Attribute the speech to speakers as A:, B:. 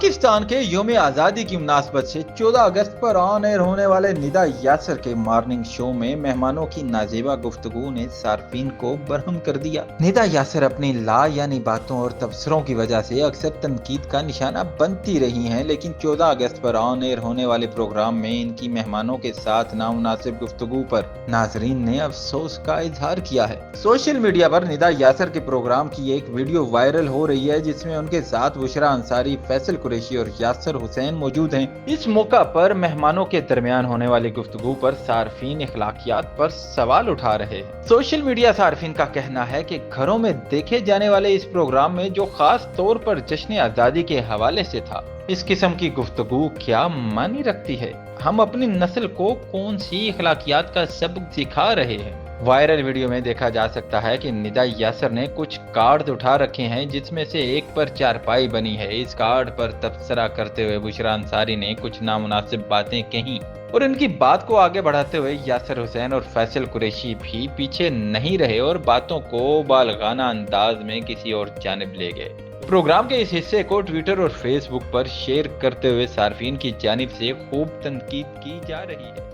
A: पाकिस्तान के यौम आज़ादी की मुनासबत से 14 अगस्त पर ऑन एयर होने वाले निदा यासर के मॉर्निंग शो में मेहमानों की नाजेबा गुफ्तगू ने सार्फिन को बरहम कर दिया। निदा यासर अपनी ला यानी बातों और तबसरों की वजह से अक्सर तनकीद का निशाना बनती रही हैं, लेकिन 14 अगस्त पर ऑन एयर होने वाले प्रोग्राम में इनकी मेहमानों के साथ नामुनासिब गुफ्तगू पर नाजरीन ने अफसोस का इजहार किया है। सोशल मीडिया पर निदा यासर के प्रोग्राम की एक वीडियो वायरल हो रही है, जिसमें उनके साथ बुशरा अंसारी, फैसल कुरैशी और यासर हुसैन मौजूद हैं। इस मौका पर मेहमानों के दरमियान होने वाली गुफ्तगू पर सार्फिन इखलाकियात पर सवाल उठा रहे हैं। सोशल मीडिया सार्फिन का कहना है कि घरों में देखे जाने वाले इस प्रोग्राम में, जो खास तौर पर जश्न आज़ादी के हवाले से था, इस किस्म की गुफ्तगू क्या मानी रखती है? हम अपनी नस्ल को कौन सी इखलाकियात का सबक सिखा रहे हैं? वायरल वीडियो में देखा जा सकता है कि निदा यासर ने कुछ कार्ड उठा रखे हैं, जिसमें से एक पर चारपाई बनी है। इस कार्ड पर तबसरा करते हुए बुशरा अंसारी ने कुछ नामुनासिब बातें कही और इनकी बात को आगे बढ़ाते हुए यासर हुसैन और फैसल कुरैशी भी पीछे नहीं रहे और बातों को बालगाना अंदाज में किसी और जानिब ले गए। प्रोग्राम के इस हिस्से को ट्विटर और फेसबुक पर शेयर करते हुए सार्फिन की जानिब से खूब तनकीद की जा रही है।